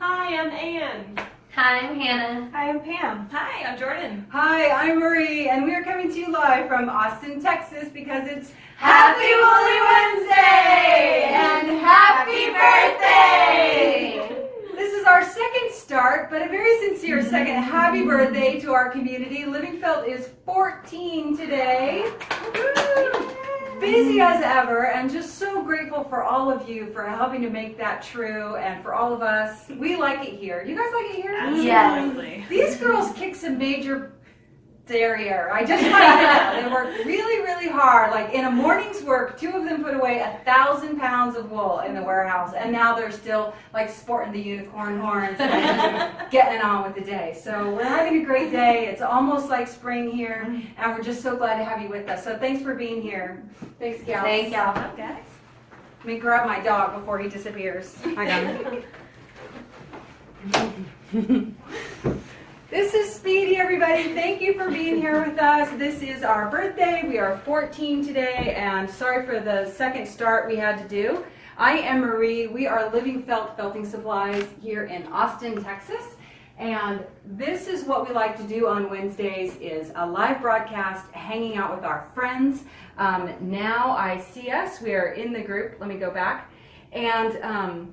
Hi, I'm Ann. Hi, I'm Hannah. Hi, I'm Pam. Hi, I'm Jordan. Hi, I'm Marie, and we are coming to you live from Austin, Texas, because it's Happy Woolly Wednesday and happy birthday! This is our second start, but a very sincere second happy birthday to our community. Livingfeld is 14 today. Busy as ever, and just so grateful for all of you for helping to make that true, and for all of us. We like it here. You guys like it here? Absolutely. These girls kick some major derriere. I just find out. They work really, really hard. Like in a morning's work, 2 of them put away 1,000 pounds of wool in the warehouse, and now they're still like sporting the unicorn horns and getting on with the day. So we're having a great day. It's almost like spring here, and we're just so glad to have you with us. So thanks for being here. Thanks, gals. Thank y'all. What's up, guys? Let me grab my dog before he disappears. I got him. This is Speedy, everybody. Thank you for being here with us. This is our birthday. We are 14 today, and sorry for the second start we had to do. I am Marie. We are Livingfeld Felting Supplies here in Austin, Texas. And this is what we like to do on Wednesdays, is a live broadcast, hanging out with our friends. Now I see us. We are in the group. Let me go back. And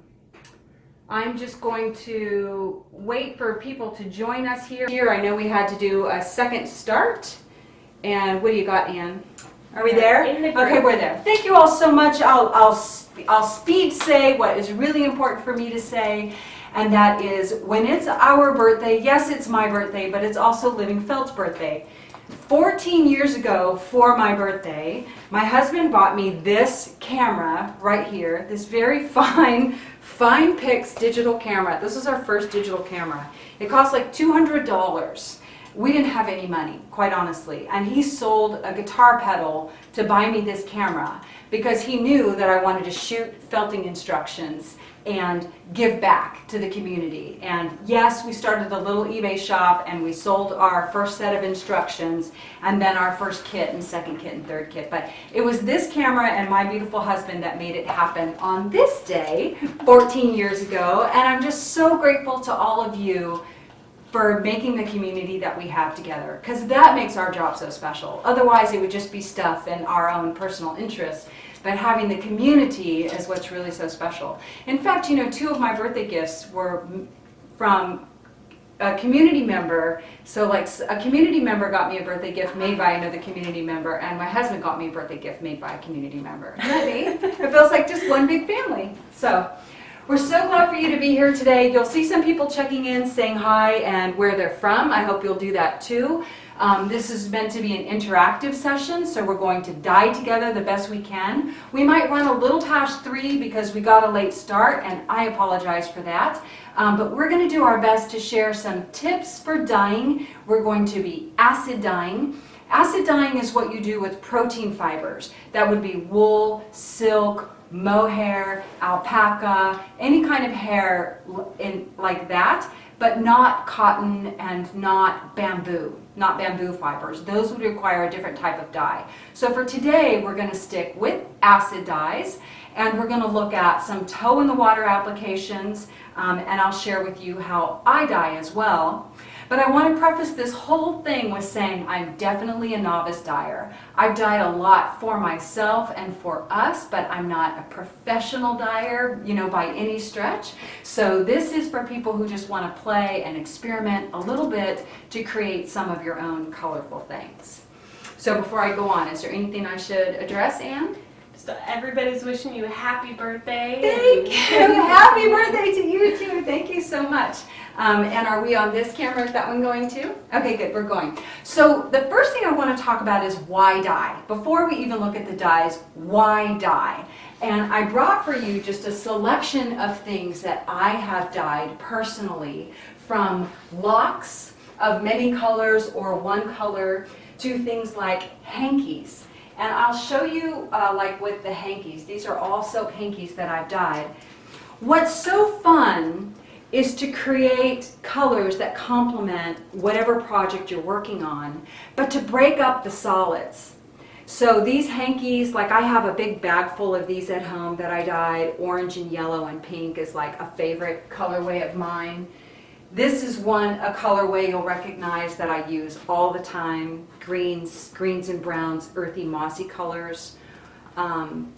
I'm just going to wait for people to join us here. I know we had to do a second start. And what do you got, Ann? Are we there? In the group. Okay, we're there. Thank you all so much. I'll speed say what is really important for me to say. And that is, when it's our birthday, yes, it's my birthday, but it's also Livingfeld's birthday. 14 years ago, for my birthday, my husband bought me this camera right here, this very fine Pix digital camera. This is our first digital camera. It cost like $200. We didn't have any money, quite honestly. And he sold a guitar pedal to buy me this camera because he knew that I wanted to shoot felting instructions and give back to the community. And yes, we started a little eBay shop, and we sold our first set of instructions, and then our first kit and second kit and third kit. But it was this camera and my beautiful husband that made it happen on this day 14 years ago. And I'm just so grateful to all of you for making the community that we have together, because that makes our job so special. Otherwise it would just be stuff and our own personal interests. But having the community is what's really so special. In fact, 2 of my birthday gifts were from a community member. So like a community member got me a birthday gift made by another community member, and my husband got me a birthday gift made by a community member. Isn't that neat? It feels like just one big family. So we're so glad for you to be here today. You'll see some people checking in, saying hi, and where they're from. I hope you'll do that too. This is meant to be an interactive session, so we're going to die together the best we can. We might run a little past 3 because we got a late start, and I apologize for that. But we're going to do our best to share some tips for dyeing. We're going to be acid dyeing. Acid dyeing is what you do with protein fibers. That would be wool, silk, mohair, alpaca, any kind of hair like that, but not cotton and not bamboo fibers. Those would require a different type of dye. So for today, we're going to stick with acid dyes, and we're going to look at some toe in the water applications, and I'll share with you how I dye as well. But I want to preface this whole thing with saying I'm definitely a novice dyer. I've dyed a lot for myself and for us, but I'm not a professional dyer, by any stretch. So this is for people who just want to play and experiment a little bit to create some of your own colorful things. So before I go on, is there anything I should address, Ann? So everybody's wishing you a happy birthday. Thank you. Happy birthday to you too. Thank you so much. And are we on this camera? Is that one going too? Okay, good. We're going. So the first thing I want to talk about is why dye. Before we even look at the dyes, why dye? And I brought for you just a selection of things that I have dyed personally, from locks of many colors or one color to things like hankies. And I'll show you like with the hankies. These are all silk hankies that I've dyed. What's so fun is to create colors that complement whatever project you're working on, but to break up the solids. So these hankies, like I have a big bag full of these at home that I dyed. Orange and yellow and pink is like a favorite colorway of mine. This is a colorway you'll recognize that I use all the time. Greens and browns, earthy, mossy colors.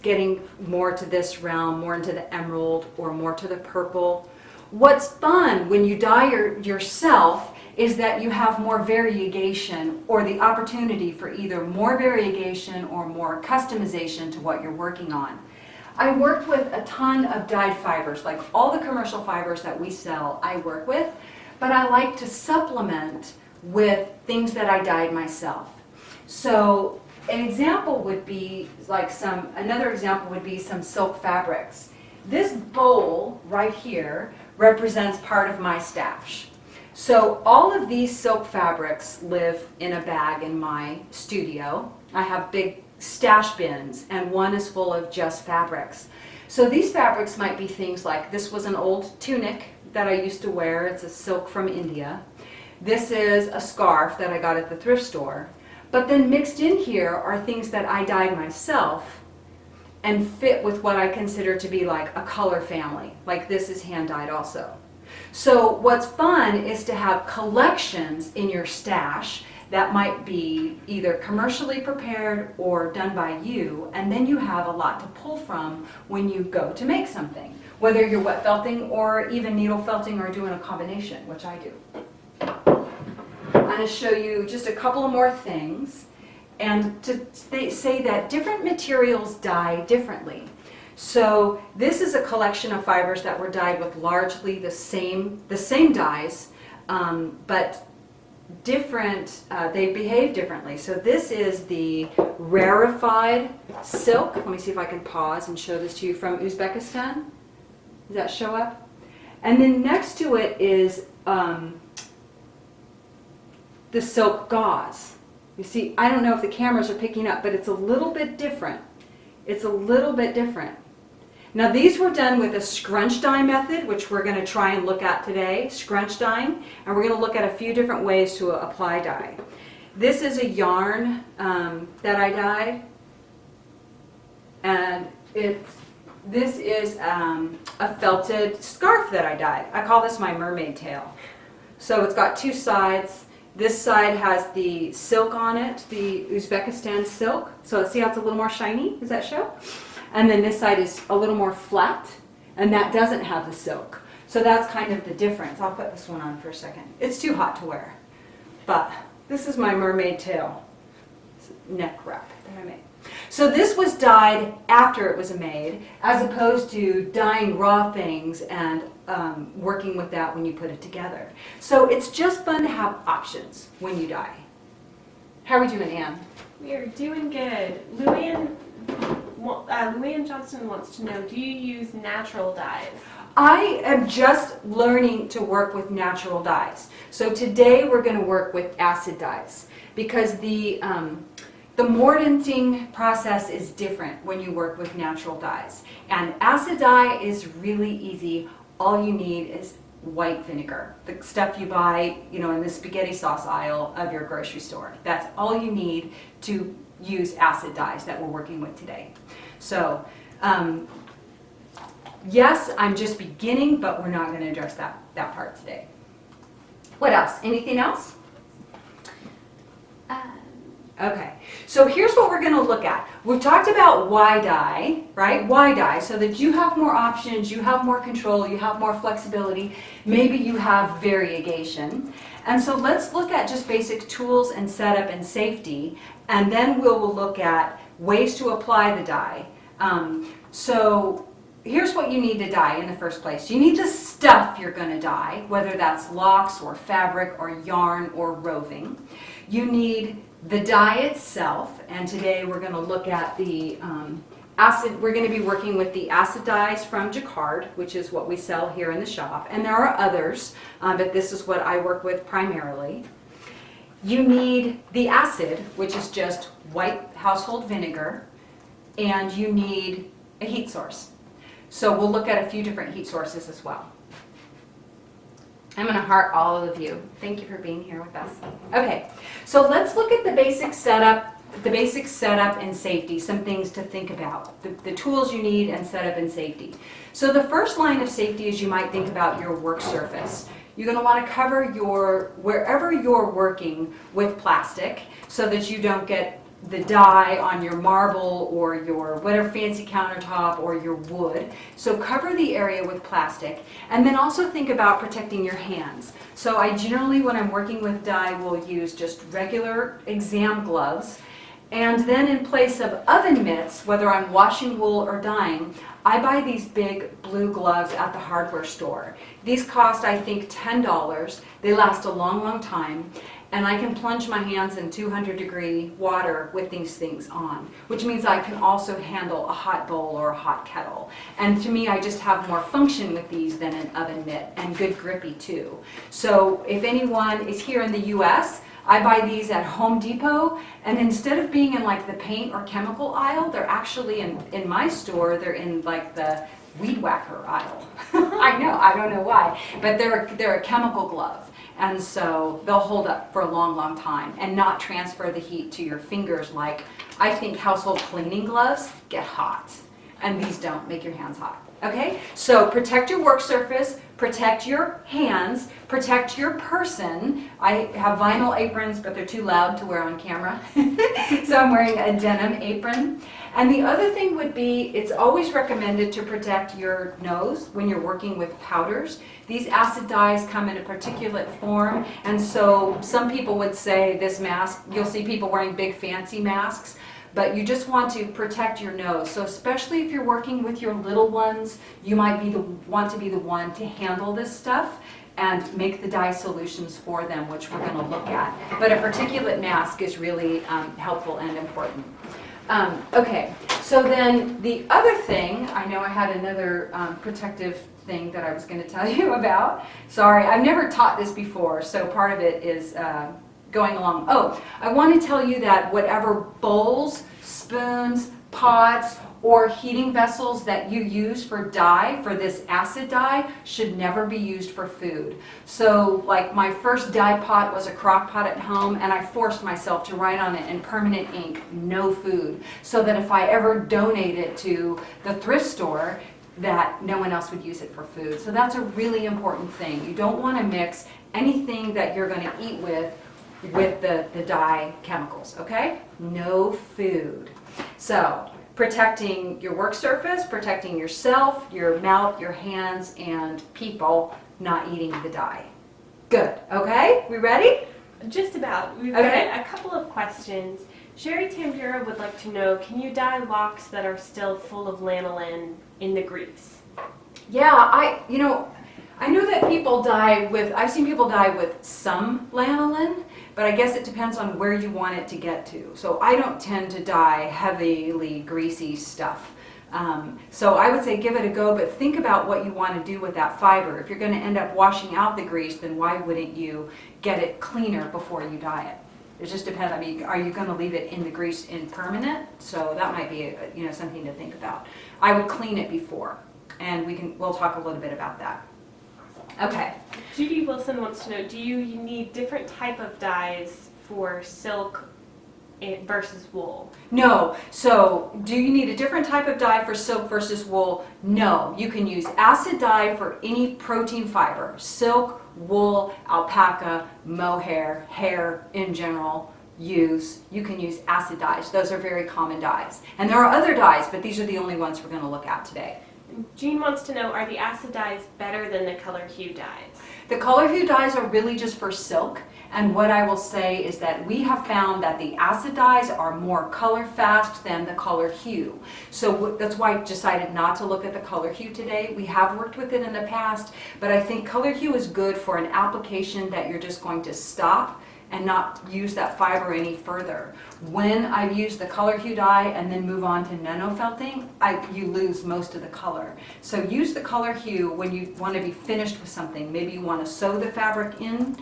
Getting more to this realm, more into the emerald or more to the purple. What's fun when you dye yourself is that you have more variegation or the opportunity for either more variegation or more customization to what you're working on. I worked with a ton of dyed fibers, like all the commercial fibers that we sell I work with, but I like to supplement with things that I dyed myself. So an example would be another example would be some silk fabrics. This bowl right here represents part of my stash. So all of these silk fabrics live in a bag in my studio. I have big stash bins and one is full of just fabrics. So these fabrics might be things like, this was an old tunic that I used to wear. It's a silk from India. This is a scarf that I got at the thrift store. But then mixed in here are things that I dyed myself and fit with what I consider to be like a color family. Like this is hand dyed also. So what's fun is to have collections in your stash that might be either commercially prepared or done by you, and then you have a lot to pull from when you go to make something, whether you're wet felting or even needle felting or doing a combination, which I do. I'm going to show you just a couple of more things and to say that different materials dye differently. So this is a collection of fibers that were dyed with largely the same dyes, but different, they behave differently. So this is the rarefied silk. Let me see if I can pause and show this to you, from Uzbekistan. Does that show up? And then next to it is the silk gauze. You see, I don't know if the cameras are picking up, but it's a little bit different. It's a little bit different. Now these were done with a scrunch dye method, which we're going to try and look at today, scrunch dyeing, and we're going to look at a few different ways to apply dye. This is a yarn that I dyed, and this is a felted scarf that I dyed. I call this my mermaid tail. So it's got two sides. This side has the silk on it, the Uzbekistan silk. So see how it's a little more shiny? Does that show? And then this side is a little more flat, and that doesn't have the silk. So that's kind of the difference. I'll put this one on for a second. It's too hot to wear. But this is my mermaid tail neck wrap that I made. So this was dyed after it was made, as opposed to dyeing raw things and working with that when you put it together. So it's just fun to have options when you dye. How are we doing, Anne? We are doing good. Luann Johnson wants to know, do you use natural dyes? I am just learning to work with natural dyes. So today we're going to work with acid dyes, because the mordanting process is different when you work with natural dyes. And acid dye is really easy. All you need is white vinegar, the stuff you buy, in the spaghetti sauce aisle of your grocery store. That's all you need to use acid dyes that we're working with today. So, yes, I'm just beginning, but we're not going to address that part today. What else? Anything else? Okay, so here's what we're going to look at. We've talked about why dye, right? Why dye? So that you have more options, you have more control, you have more flexibility, maybe you have variegation. And so let's look at just basic tools and setup and safety, and then we'll look at ways to apply the dye. So here's what you need to dye in the first place. You need the stuff you're going to dye, whether that's locks or fabric or yarn or roving. You need the dye itself, and today we're going to look at the acid. We're going to be working with the acid dyes from Jacquard, which is what we sell here in the shop, and there are others, but this is what I work with primarily. You need the acid, which is just white household vinegar, and you need a heat source. So we'll look at a few different heat sources as well. I'm going to heart all of you. Thank you for being here with us. Okay, so let's look at the basic setup the basic setup and safety, some things to think about, the tools you need and setup and safety. So the first line of safety is you might think about your work surface. You're going to want to cover wherever you're working with plastic so that you don't get the dye on your marble or your whatever fancy countertop or your wood. So cover the area with plastic, and then also think about protecting your hands. So I generally, when I'm working with dye, will use just regular exam gloves. And then in place of oven mitts, whether I'm washing wool or dyeing, I buy these big blue gloves at the hardware store. These cost, I think, $10. They last a long, long time. And I can plunge my hands in 200-degree water with these things on, which means I can also handle a hot bowl or a hot kettle. And to me, I just have more function with these than an oven mitt, and good grippy too. So if anyone is here in the US, I buy these at Home Depot, and instead of being in like the paint or chemical aisle, they're actually in my store, they're in like the weed whacker aisle. I know, I don't know why, but they're a chemical glove. And so they'll hold up for a long, long time and not transfer the heat to your fingers like I think household cleaning gloves get hot. And these don't make your hands hot. Okay? So protect your work surface, protect your hands, protect your person. I have vinyl aprons, but they're too loud to wear on camera. So I'm wearing a denim apron. And the other thing would be, it's always recommended to protect your nose when you're working with powders. These acid dyes come in a particulate form, and so some people would say this mask, you'll see people wearing big fancy masks, but you just want to protect your nose. So especially if you're working with your little ones, you might want to be the one to handle this stuff and make the dye solutions for them, which we're going to look at. But a particulate mask is really helpful and important. Okay, so then the other thing, I know I had another protective thing that I was going to tell you about. Sorry, I've never taught this before, so part of it is going along. Oh, I want to tell you that whatever bowls, spoons, pots, or heating vessels that you use for dye, for this acid dye, should never be used for food. So like my first dye pot was a crock pot at home, and I forced myself to write on it in permanent ink, no food, so that if I ever donate it to the thrift store, that no one else would use it for food. So that's a really important thing. You don't want to mix anything that you're going to eat with the dye chemicals, okay? No food. So protecting your work surface, protecting yourself, your mouth, your hands, and people not eating the dye. Good, okay? We ready? Just about. We've Okay. got a couple of questions. Sherry Tambura would like to know, can you dye locks that are still full of lanolin in the grease? Yeah, I know that people dye with, I've seen people dye with some lanolin, but I guess it depends on where you want it to get to. So I don't tend to dye heavily greasy stuff. So I would say give it a go, but think about what you want to do with that fiber. If you're going to end up washing out the grease, then why wouldn't you get it cleaner before you dye it? It just depends. I mean, are you going to leave it in the grease in permanent? So that might be something to think about. I would clean it before, and we'll talk a little bit about that. Okay. Judy Wilson wants to know, do you need different type of dyes for silk versus wool? No. So do you need a different type of dye for silk versus wool? No. You can use acid dye for any protein fiber. Silk, wool, alpaca, mohair, hair in general. You can use acid dyes. Those are very common dyes. And there are other dyes, but these are the only ones we're going to look at today. Jean wants to know, are the acid dyes better than the color hue dyes? The color hue dyes are really just for silk, and what I will say is that we have found that the acid dyes are more color fast than the color hue. So that's why I decided not to look at the color hue today. We have worked with it in the past, but I think color hue is good for an application that you're just going to stop and not use that fiber any further. When I use the color hue dye and then move on to nanofelting, you lose most of the color. So use the color hue when you want to be finished with something. Maybe you want to sew the fabric in,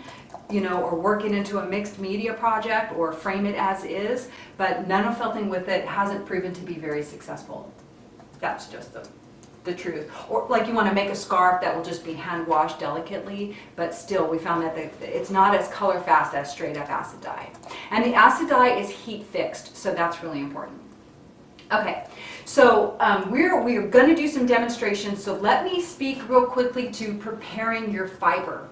or work it into a mixed media project or frame it as is, but nanofelting with it hasn't proven to be very successful. That's just the the truth. Or like you want to make a scarf that will just be hand washed delicately, but still we found that it's not as color fast as straight up acid dye. And the acid dye is heat fixed, so that's really important. Okay, so we're going to do some demonstrations, so let me speak real quickly to preparing your fiber.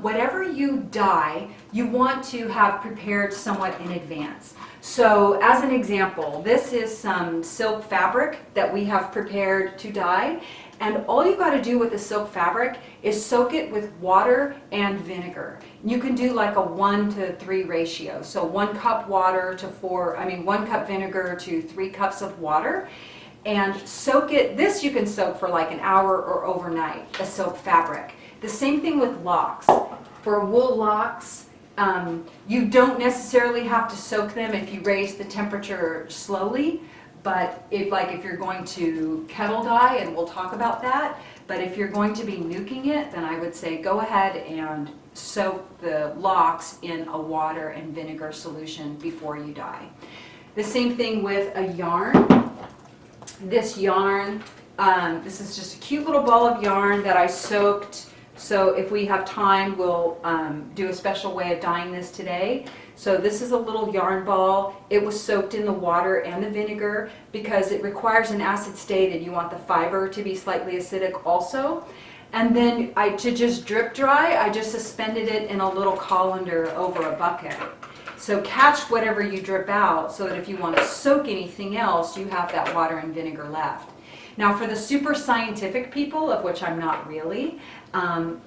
Whatever you dye, you want to have prepared somewhat in advance. So as an example, this is some silk fabric that we have prepared to dye, and all you got to do with the silk fabric is soak it with water and vinegar. You can do like a 1-to-3 ratio. So 1 cup water to 1 cup vinegar to 3 cups of water. And soak it, this you can soak for like an hour or overnight, a silk fabric. The same thing with locks. For wool locks, you don't necessarily have to soak them if you raise the temperature slowly. But if you're going to kettle dye, and we'll talk about that, but if you're going to be nuking it, then I would say go ahead and soak the locks in a water and vinegar solution before you dye. The same thing with a yarn. This yarn, this is just a cute little ball of yarn that I soaked. So if we have time, we'll do a special way of dyeing this today. So this is a little yarn ball. It was soaked in the water and the vinegar because it requires an acid state and you want the fiber to be slightly acidic also. And then to just drip dry, I just suspended it in a little colander over a bucket. So catch whatever you drip out so that if you want to soak anything else, you have that water and vinegar left. Now for the super scientific people, of which I'm not really,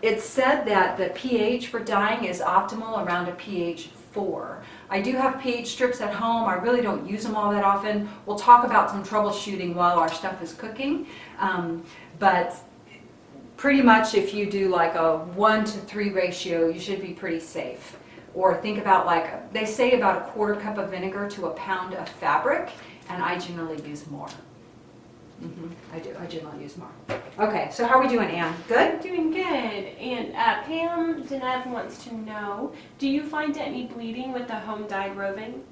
it's said that the pH for dyeing is optimal around a pH 4. I do have pH strips at home. I really don't use them all that often. We'll talk about some troubleshooting while our stuff is cooking. But pretty much if you do like a 1-to-3 ratio, you should be pretty safe. Or think about like, they say about a 1/4 cup of vinegar to a pound of fabric, and I generally use more. I generally use more. Okay, so how are we doing, Anne? Good? Doing good. And Pam Denev wants to know, do you find any bleeding with the home dyed roving?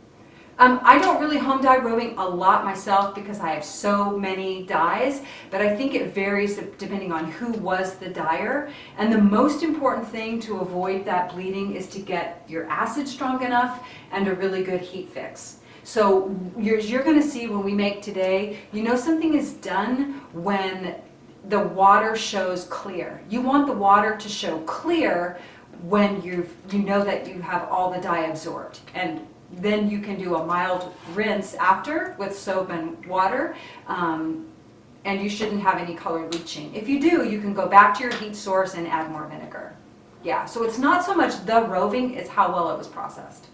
I don't really home dye roving a lot myself because I have so many dyes, but I think it varies depending on who was the dyer. And the most important thing to avoid that bleeding is to get your acid strong enough and a really good heat fix. So you're going to see when we make today, you know something is done when the water shows clear. You want the water to show clear when you know that you have all the dye absorbed. And then you can do a mild rinse after with soap and water, and you shouldn't have any color leaching. If you do, you can go back to your heat source and add more vinegar. Yeah, so it's not so much the roving, it's how well it was processed.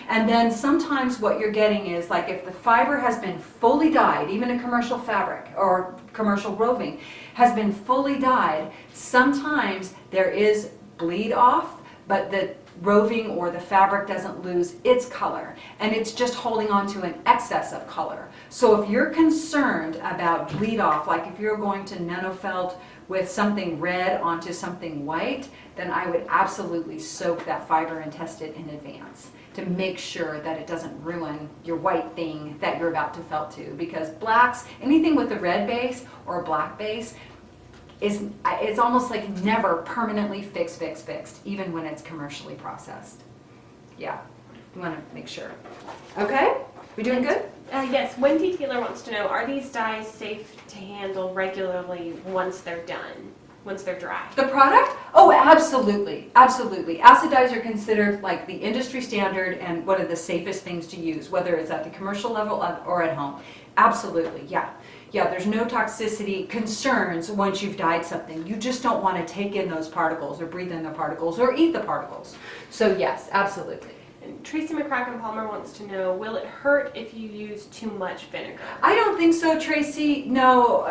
And then sometimes what you're getting is like if the fiber has been fully dyed, even a commercial fabric or commercial roving has been fully dyed, sometimes there is bleed off, but the roving or the fabric doesn't lose its color, and it's just holding on to an excess of color. So if you're concerned about bleed off, like if you're going to nanofelt with something red onto something white, then I would absolutely soak that fiber and test it in advance to make sure that it doesn't ruin your white thing that you're about to felt to. Because blacks, anything with a red base or a black base, it's almost like never permanently fixed, even when it's commercially processed. Yeah, you want to make sure. Okay, we doing good? Yes, Wendy Taylor wants to know, are these dyes safe to handle regularly once they're done, once they're dry? The product? Oh, absolutely, absolutely. Acid dyes are considered like the industry standard and one of the safest things to use, whether it's at the commercial level or at home. Absolutely, yeah. Yeah, there's no toxicity concerns once you've dyed something. You just don't want to take in those particles or breathe in the particles or eat the particles. So yes, absolutely. And Tracy McCracken Palmer wants to know, will it hurt if you use too much vinegar? I don't think so, Tracy. No,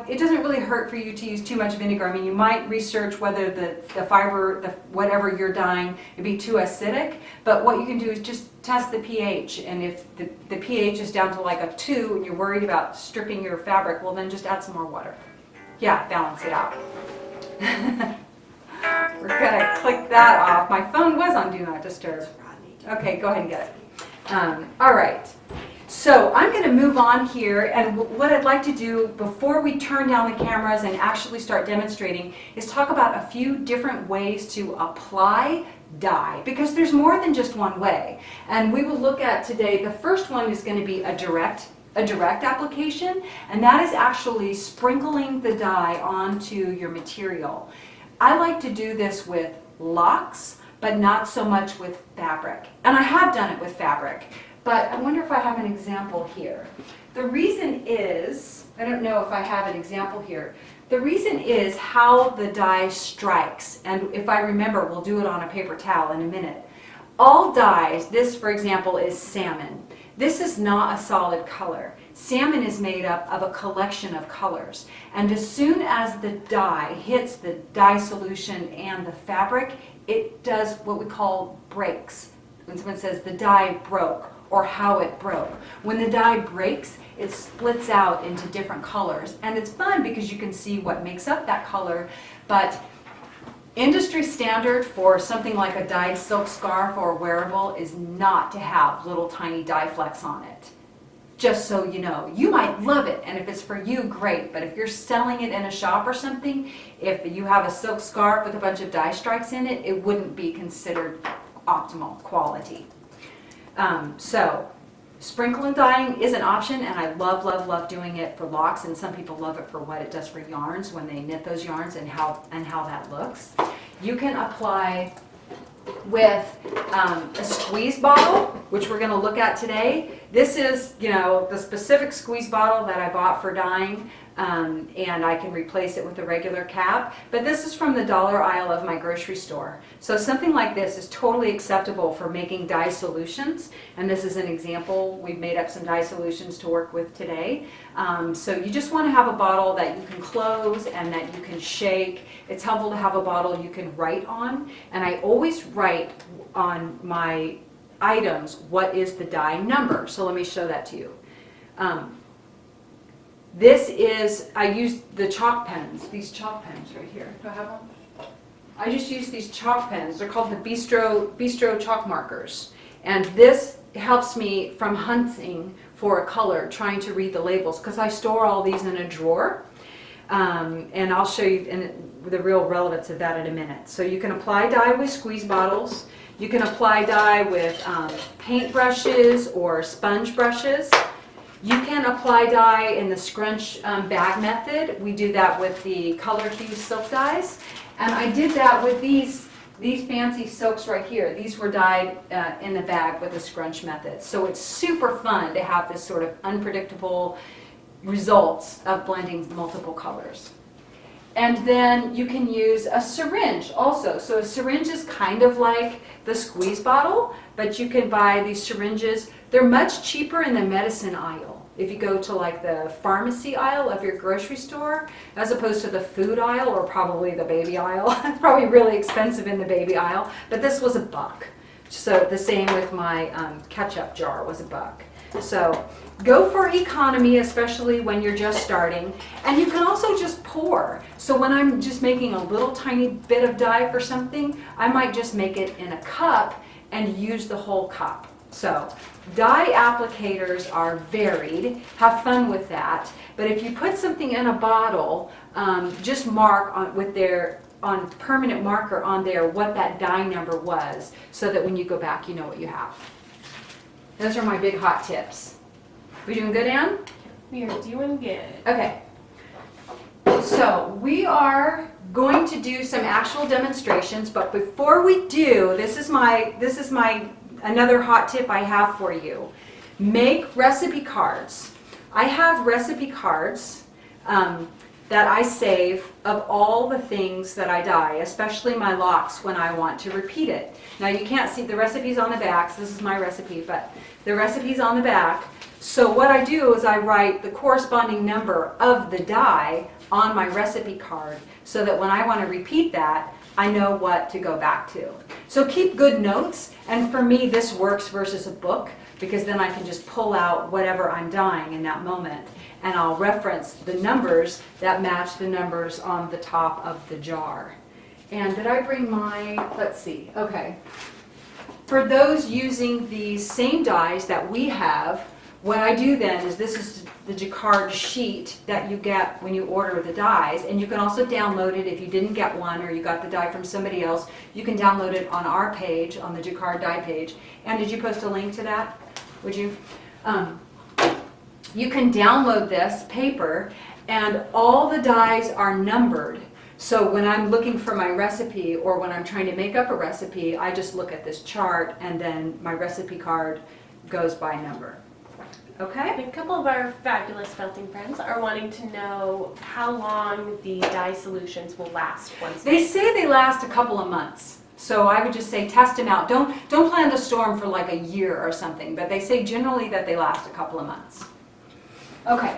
it doesn't really hurt for you to use too much vinegar. I mean, you might research whether the fiber, whatever you're dyeing, would be too acidic, but what you can do is just test the pH, and if the pH is down to like a 2 and you're worried about stripping your fabric, well then just add some more water. Yeah, balance it out. We're gonna click that off. My phone was on Do Not Disturb. Okay, go ahead and get it. All right. So I'm going to move on here, and what I'd like to do before we turn down the cameras and actually start demonstrating is talk about a few different ways to apply dye, because there's more than just one way. And we will look at today, the first one is going to be a direct application, and that is actually sprinkling the dye onto your material. I like to do this with locks, but not so much with fabric. And I have done it with fabric. But I wonder if I have an example here. The reason is, I don't know if I have an example here. The reason is how the dye strikes. And if I remember, we'll do it on a paper towel in a minute. All dyes, this for example is salmon. This is not a solid color. Salmon is made up of a collection of colors. And as soon as the dye hits the dye solution and the fabric, it does what we call breaks. When someone says the dye broke, or how it broke. When the dye breaks, it splits out into different colors. And it's fun because you can see what makes up that color. But industry standard for something like a dyed silk scarf or wearable is not to have little tiny dye flecks on it. Just so you know. You might love it, and if it's for you, great. But if you're selling it in a shop or something, if you have a silk scarf with a bunch of dye strikes in it, it wouldn't be considered optimal quality. So sprinkle and dyeing is an option, and I love doing it for locks, and some people love it for what it does for yarns when they knit those yarns and how that looks. You can apply with a squeeze bottle, which we're going to look at today. This is, the specific squeeze bottle that I bought for dyeing, and I can replace it with a regular cap. But this is from the dollar aisle of my grocery store. So something like this is totally acceptable for making dye solutions. And this is an example. We've made up some dye solutions to work with today. So you just want to have a bottle that you can close and that you can shake. It's helpful to have a bottle you can write on. And I always write on my items what is the dye number. So let me show that to you. This is, I use the chalk pens, these chalk pens right here. Do I have one? I just use these chalk pens. They're called the Bistro chalk markers. And this helps me from hunting for a color, trying to read the labels, because I store all these in a drawer. And I'll show you the real relevance of that in a minute. So you can apply dye with squeeze bottles. You can apply dye with paintbrushes or sponge brushes. You can apply dye in the scrunch bag method. We do that with the Color Fuse silk dyes. And I did that with these fancy silks right here. These were dyed in the bag with the scrunch method. So it's super fun to have this sort of unpredictable results of blending multiple colors. And then you can use a syringe also. So a syringe is kind of like the squeeze bottle, but you can buy these syringes. They're much cheaper in the medicine aisle. If you go to like the pharmacy aisle of your grocery store, as opposed to the food aisle or probably the baby aisle. It's probably really expensive in the baby aisle, but this was $1. So the same with my ketchup jar was $1. So go for economy, especially when you're just starting. And you can also just pour. So when I'm just making a little tiny bit of dye for something, I might just make it in a cup and use the whole cup. So dye applicators are varied. Have fun with that. But if you put something in a bottle, just mark on permanent marker on there what that dye number was, so that when you go back, you know what you have. Those are my big hot tips. We doing good, Ann? We are doing good. Okay. So we are going to do some actual demonstrations, but before we do, this is my another hot tip I have for you. Make recipe cards. I have recipe cards that I save of all the things that I dye, especially my locks when I want to repeat it. Now you can't see the recipes on the back, so this is my recipe, but the recipe's on the back. So what I do is I write the corresponding number of the dye on my recipe card, so that when I want to repeat that, I know what to go back to. So keep good notes, and for me this works versus a book, because then I can just pull out whatever I'm dyeing in that moment, and I'll reference the numbers that match the numbers on the top of the jar. And did I bring my, let's see, okay. For those using the same dyes that we have, what I do then is, this is the Jacquard sheet that you get when you order the dyes, and you can also download it if you didn't get one or you got the dye from somebody else. You can download it on our page, on the Jacquard dye page. And did you post a link to that? Would you? You can download this paper, and all the dyes are numbered. So when I'm looking for my recipe, or when I'm trying to make up a recipe, I just look at this chart, and then my recipe card goes by number. Okay? A couple of our fabulous felting friends are wanting to know how long the dye solutions will last once They say they last a couple of months. So I would just say test them out. Don't plan to store them for like a year or something, but they say generally that they last a couple of months. Okay.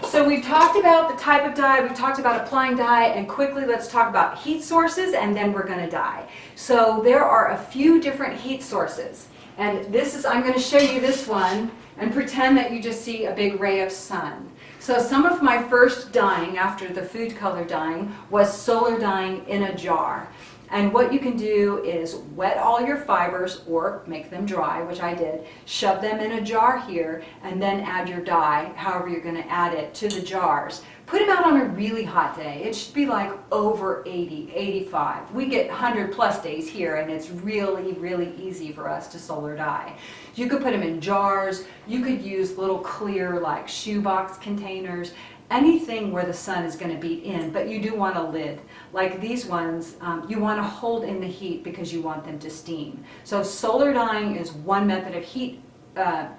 So we've talked about the type of dye, we've talked about applying dye, and quickly let's talk about heat sources, and then we're going to dye. So there are a few different heat sources, and this is, I'm going to show you this one, and pretend that you just see a big ray of sun. So some of my first dyeing after the food color dyeing was solar dyeing in a jar. And what you can do is wet all your fibers, or make them dry, which I did, shove them in a jar here, and then add your dye, however you're going to add it, to the jars. Put them out on a really hot day. It should be like over 80, 85. We get 100+ days here, and it's really, really easy for us to solar dye. You could put them in jars. You could use little clear, like shoebox containers, anything where the sun is going to beat in, but you do want a lid. Like these ones, you want to hold in the heat because you want them to steam. So solar dyeing is one method of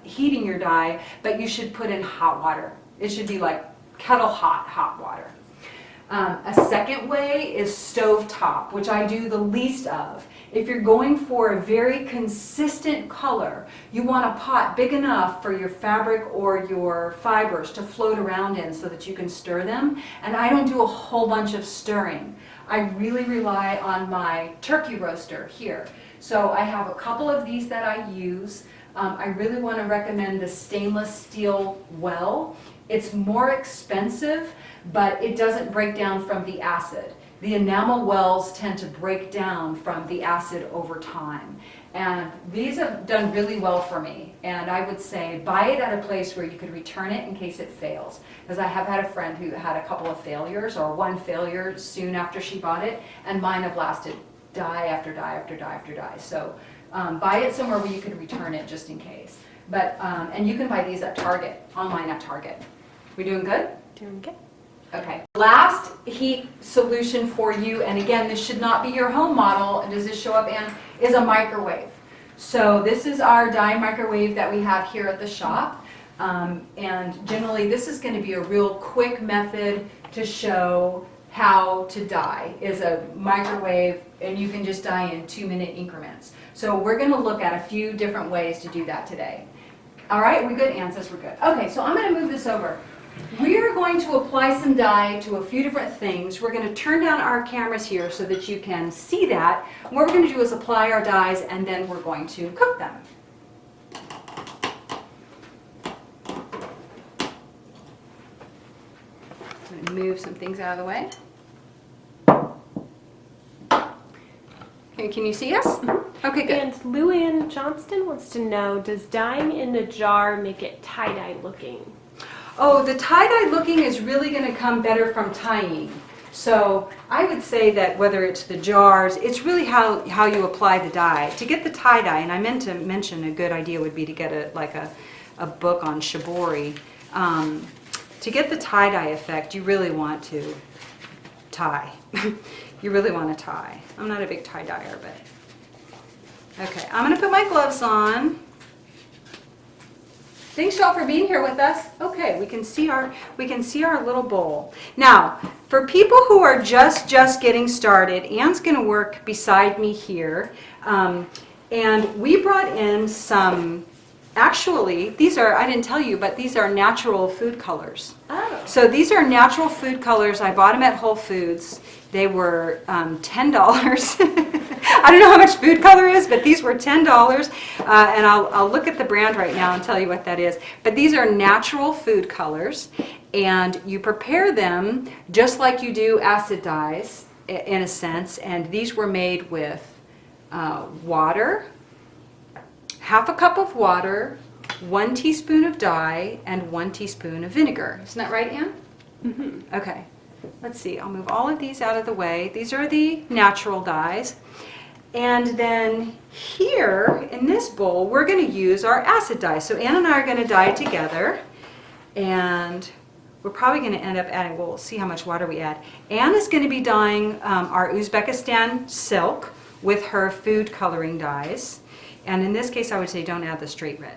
heating your dye, but you should put in hot water. It should be like kettle hot water. A second way is stove top, which I do the least of. If you're going for a very consistent color, you want a pot big enough for your fabric or your fibers to float around in so that you can stir them. And I don't do a whole bunch of stirring. I really rely on my turkey roaster here. So I have a couple of these that I use. I really want to recommend the stainless steel well. It's more expensive, but it doesn't break down from the acid. The enamel wells tend to break down from the acid over time. And these have done really well for me. And I would say buy it at a place where you could return it in case it fails. Because I have had a friend who had a couple of failures, or one failure soon after she bought it, and mine have lasted dye after dye after dye after dye. So buy it somewhere where you could return it just in case. But and you can buy these at Target, online at Target. We doing good? Doing good. Okay. Last heat solution for you, and again, this should not be your home model. And does this show up, Anne? Is a microwave. So this is our dye microwave that we have here at the shop. And generally, this is going to be a real quick method to show how to dye. Is a microwave, and you can just dye in 2-minute increments. So we're going to look at a few different ways to do that today. All right, we good? Anne says we're good. Okay, so I'm going to move this over. We're going to apply some dye to a few different things. We're going to turn down our cameras here so that you can see that. What we're going to do is apply our dyes, and then we're going to cook them. I'm going to move some things out of the way. Okay, can you see us? Okay, good. And Luann Johnston wants to know, does dyeing in the jar make it tie-dye looking? Oh, the tie-dye looking is really going to come better from tying. So I would say that whether it's the jars, it's really how you apply the dye. To get the tie-dye, and I meant to mention a good idea would be to get a book on shibori. To get the tie-dye effect, you really want to tie. You really want to tie. I'm not a big tie-dyer, but... Okay, I'm going to put my gloves on. Thanks y'all for being here with us. Okay, we can see our little bowl. Now, for people who are just getting started, Anne's going to work beside me here, and we brought in some. Actually, these are, I didn't tell you, but these are natural food colors. Oh. So these are natural food colors. I bought them at Whole Foods. They were $10. I don't know how much food color is, but these were $10. And I'll look at the brand right now and tell you what that is. But these are natural food colors, and you prepare them just like you do acid dyes, in a sense. And these were made with water, half a cup of water, 1 teaspoon of dye, and 1 teaspoon of vinegar. Isn't that right, Anne? Mm-hmm. Okay. Let's see. I'll move all of these out of the way. These are the natural dyes. And then here in this bowl, we're going to use our acid dye. So Anne and I are going to dye together. And we're probably going to end up adding, we'll see how much water we add. Anne is going to be dyeing our Uzbekistan silk with her food coloring dyes. And in this case, I would say don't add the straight red.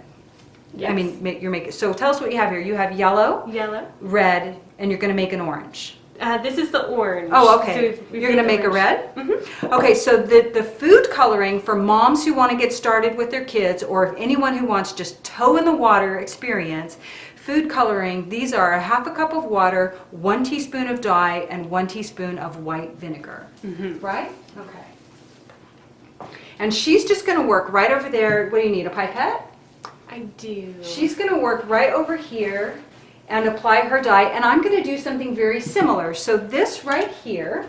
Yes. I mean, you're making, so tell us what you have here. You have yellow, Yellow. red, and you're going to make an orange. This is the orange. Oh, okay. So we've You're going to made make a orange. red? Mm-hmm. Okay, so the food coloring for moms who want to get started with their kids, or if anyone who wants just toe in the water experience, food coloring, these are a half a cup of water, 1 teaspoon of dye, and 1 teaspoon of white vinegar. Mm-hmm. Right? Okay. And she's just going to work right over there. What do you need, a pipette? I do. She's going to work right over here and apply her dye, and I'm going to do something very similar. So this right here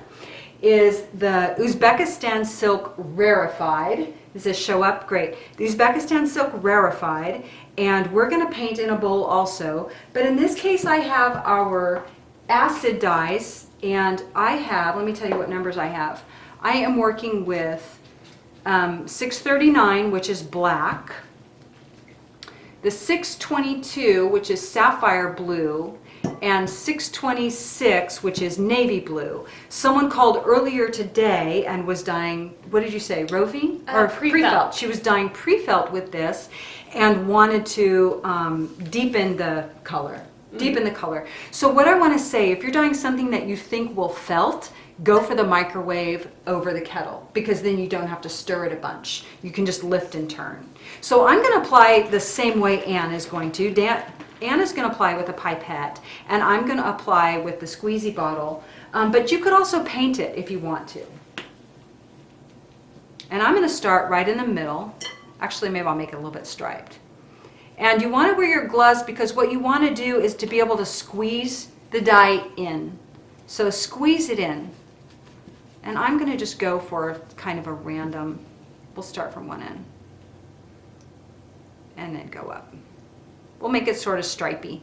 is the Uzbekistan silk rarefied. Does this show up? Great. The Uzbekistan silk rarefied, and we're going to paint in a bowl also. But in this case, I have our acid dyes, and I have, let me tell you what numbers I have. I am working with 639, which is black, the 622, which is sapphire blue, and 626, which is navy blue. Someone called earlier today and was dyeing, what did you say, roving? Or pre-felt. She was dyeing pre-felt with this and wanted to deepen the color. Deepen the color. So what I want to say, if you're dyeing something that you think will felt, go for the microwave over the kettle, because then you don't have to stir it a bunch. You can just lift and turn. So I'm going to apply the same way Anne is going to. Anne is going to apply with a pipette, and I'm going to apply with the squeezy bottle. But you could also paint it if you want to. And I'm going to start right in the middle. Actually, maybe I'll make it a little bit striped. And you want to wear your gloves, because what you want to do is to be able to squeeze the dye in. So squeeze it in. And I'm going to just go for kind of a random, we'll start from one end and then go up. We'll make it sort of stripey.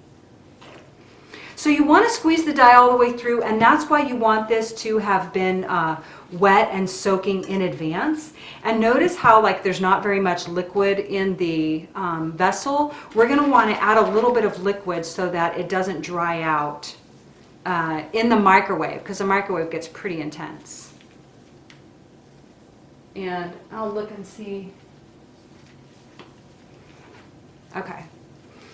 So you want to squeeze the dye all the way through, and that's why you want this to have been wet and soaking in advance. And notice how like there's not very much liquid in the vessel. We're going to want to add a little bit of liquid so that it doesn't dry out in the microwave, because the microwave gets pretty intense. And I'll look and see. Okay.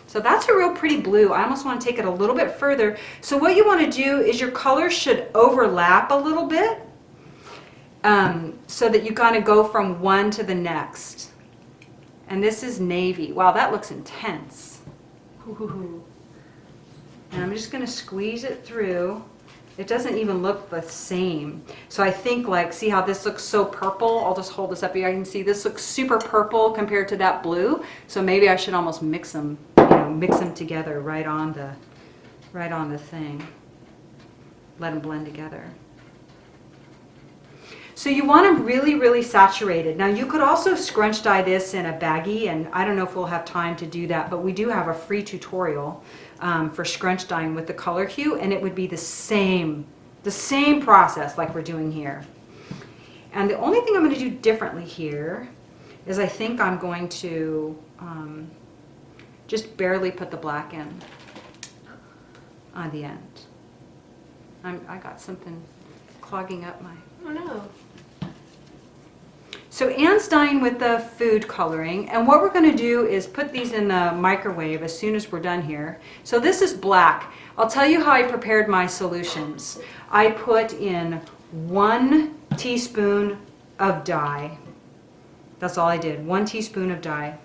So that's a real pretty blue. I almost want to take it a little bit further. So what you want to do is your colors should overlap a little bit so that you kind of go from one to the next. And this is navy. Wow, that looks intense. And I'm just going to squeeze it through. It doesn't even look the same. So I think like, see how this looks so purple? I'll just hold this up here. I can see this looks super purple compared to that blue. So maybe I should almost mix them, mix them together right on the thing. Let them blend together. So you want them really, really saturated. Now you could also scrunch dye this in a baggie, and I don't know if we'll have time to do that, but we do have a free tutorial for scrunch dyeing with the color hue, and it would be the same process like we're doing here. And the only thing I'm going to do differently here is I think I'm going to just barely put the black in on the end. I got something clogging up my... Oh no. So Anne's dyeing with the food coloring, and what we're going to do is put these in the microwave as soon as we're done here. So this is black. I'll tell you how I prepared my solutions. I put in 1 teaspoon of dye. That's all I did, 1 teaspoon of dye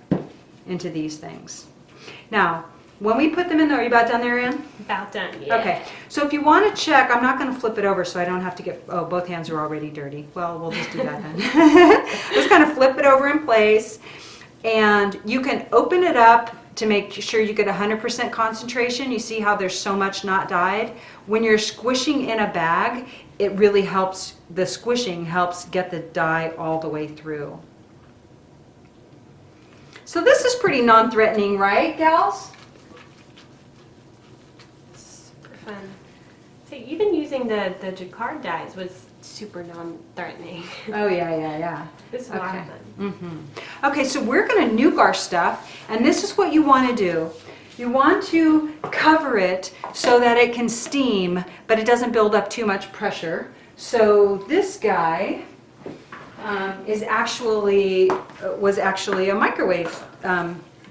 into these things. Now, when we put them in there, are you about done there, Anne? About done, yeah. Okay, so if you want to check, I'm not going to flip it over so I don't have to get, oh, both hands are already dirty. Well, we'll just do that then. Just kind of flip it over in place, and you can open it up to make sure you get 100% concentration. You see how there's so much not dyed? When you're squishing in a bag, it really helps, the squishing helps get the dye all the way through. So this is pretty non-threatening, right, gals? Super fun. So even using the Jacquard dyes was super non-threatening. Oh, yeah. This is a lot of fun. Okay, so we're going to nuke our stuff, and this is what you want to do. You want to cover it so that it can steam, but it doesn't build up too much pressure. So this guy was actually a microwave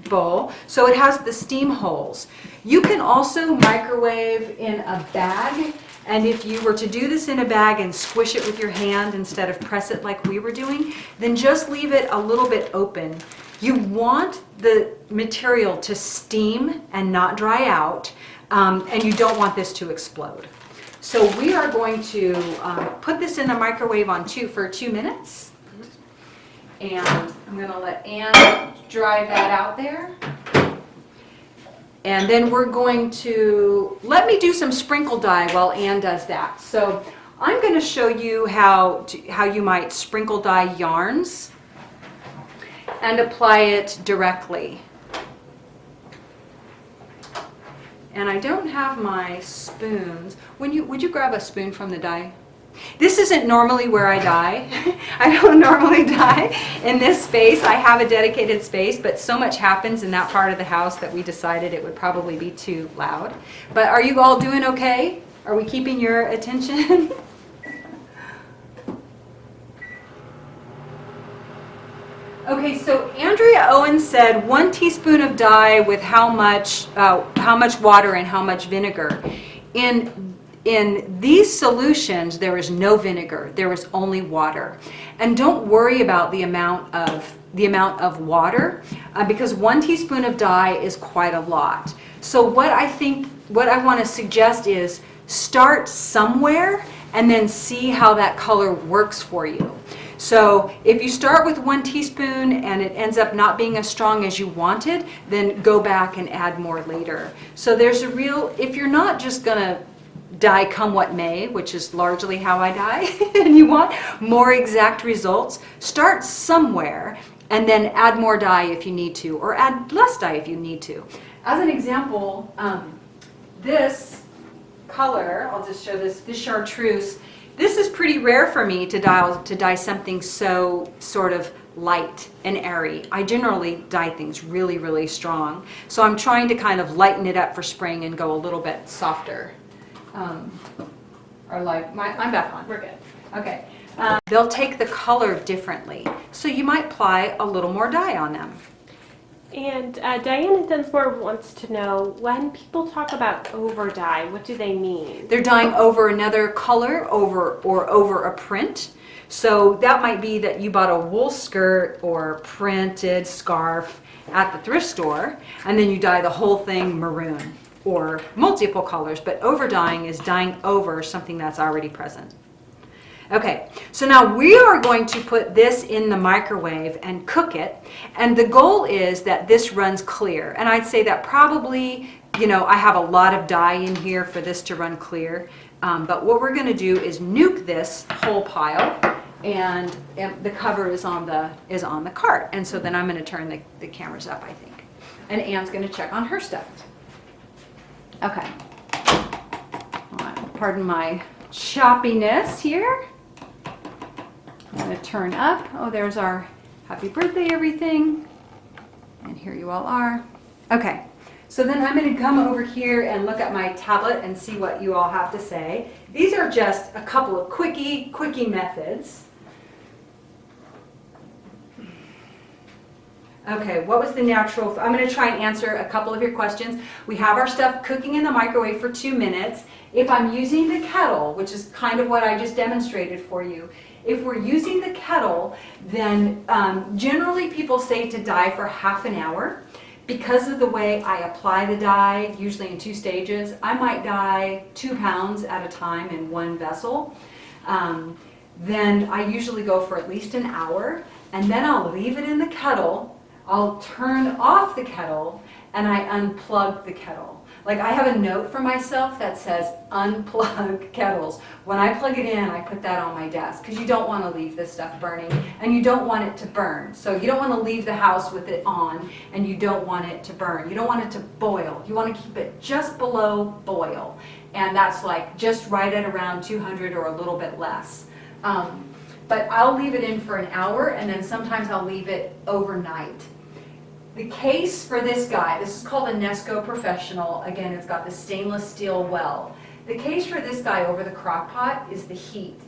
bowl, so it has the steam holes. You can also microwave in a bag, and if you were to do this in a bag and squish it with your hand instead of press it like we were doing, then just leave it a little bit open. You want the material to steam and not dry out, and you don't want this to explode. So we are going to put this in the microwave for 2 minutes. And I'm going to let Ann dry that out there. And then we're going to, let me do some sprinkle dye while Ann does that. So I'm going to show you how you might sprinkle dye yarns and apply it directly. And I don't have my spoons. Would you grab a spoon from the dye? This isn't normally where I dye. I don't normally dye in this space. I have a dedicated space, but so much happens in that part of the house that we decided it would probably be too loud. But are you all doing okay? Are we keeping your attention? Okay, so Andrea Owen said 1 teaspoon of dye with how much water and how much vinegar. In these solutions, there is no vinegar. There is only water. And don't worry about the amount of water because 1 teaspoon of dye is quite a lot. So what I want to suggest is start somewhere and then see how that color works for you. So if you start with 1 teaspoon and it ends up not being as strong as you wanted, then go back and add more later. So there's if you're not just going to dye come what may, which is largely how I dye, and you want more exact results, start somewhere and then add more dye if you need to, or add less dye if you need to. As an example, this color, I'll just show this chartreuse. This is pretty rare for me to dye something so sort of light and airy. I generally dye things really, really strong. So I'm trying to kind of lighten it up for spring and go a little bit softer. I'm back on. We're good. Okay. They'll take the color differently. So you might apply a little more dye on them. And Diana Dunsmore wants to know, when people talk over over dye, what do they mean? They're dyeing over another color or over a print. So that might be that you bought a wool skirt or printed scarf at the thrift store, and then you dye the whole thing maroon or multiple colors. But over dyeing is dyeing over something that's already present. Okay, so now we are going to put this in the microwave and cook it, and the goal is that this runs clear. And I'd say that probably, I have a lot of dye in here for this to run clear, but what we're going to do is nuke this whole pile, and the cover is on the cart. And so then I'm going to turn the cameras up, I think, and Anne's going to check on her stuff. Okay, pardon my choppiness here. I'm going to turn up. Oh, there's our happy birthday everything. And here you all are. Okay, so then I'm going to come over here and look at my tablet and see what you all have to say. These are just a couple of quickie methods. Okay, what was the natural? I'm going to try and answer a couple of your questions. We have our stuff cooking in the microwave for 2 minutes. If I'm using the kettle, which is kind of what I just demonstrated for you, if we're using the kettle, then generally people say to dye for half an hour. Because of the way I apply the dye, usually in 2 stages, I might dye 2 pounds at a time in one vessel. Then I usually go for at least an hour, and then I'll leave it in the kettle. I'll turn off the kettle and I unplug the kettle. Like I have a note for myself that says unplug kettles. When I plug it in, I put that on my desk because you don't want to leave this stuff burning and you don't want it to burn. So you don't want to leave the house with it on and you don't want it to burn. You don't want it to boil. You want to keep it just below boil. And that's like just right at around 200 or a little bit less. But I'll leave it in for an hour and then sometimes I'll leave it overnight. The case for this guy, this is called a Nesco Professional. Again, it's got the stainless steel well. The case for this guy over the crock pot is the heat.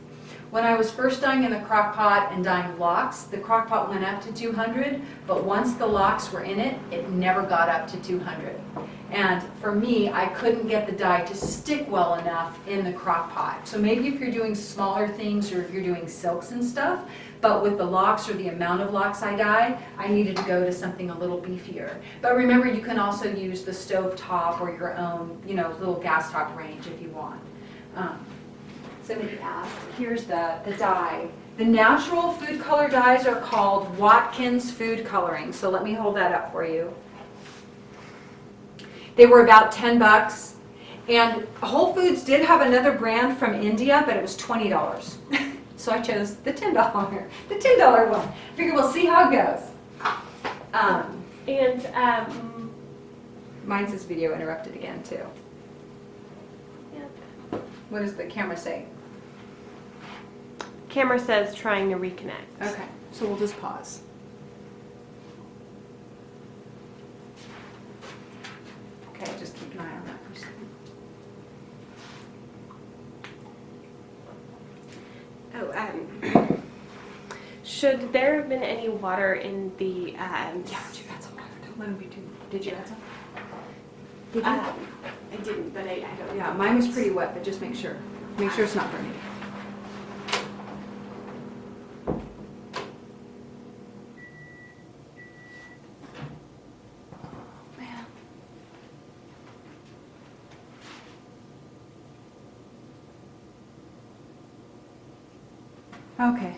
When I was first dyeing in the crock pot and dyeing locks, the crock pot went up to 200, but once the locks were in it, it never got up to 200. And for me, I couldn't get the dye to stick well enough in the crock pot. So maybe if you're doing smaller things or if you're doing silks and stuff, but with the locks or the amount of locks I dye, I needed to go to something a little beefier. But remember, you can also use the stove top or your own, little gas top range if you want. Somebody asked, here's the dye. The natural food color dyes are called Watkins Food Coloring. So let me hold that up for you. They were about 10 bucks. And Whole Foods did have another brand from India, but it was $20. So I chose the $10 one. Figure we'll see how it goes. Mine says video interrupted again too. Yep. What does the camera say? Camera says trying to reconnect. Okay, so we'll just pause. Okay, just keep an eye on that for a second. Should there have been any water in the? Yeah, but you got some water. Don't let them be too. Did you add some? Did you? I didn't, but I don't. Yeah, mine was pretty wet, but just make sure. Make sure it's not burning. Okay.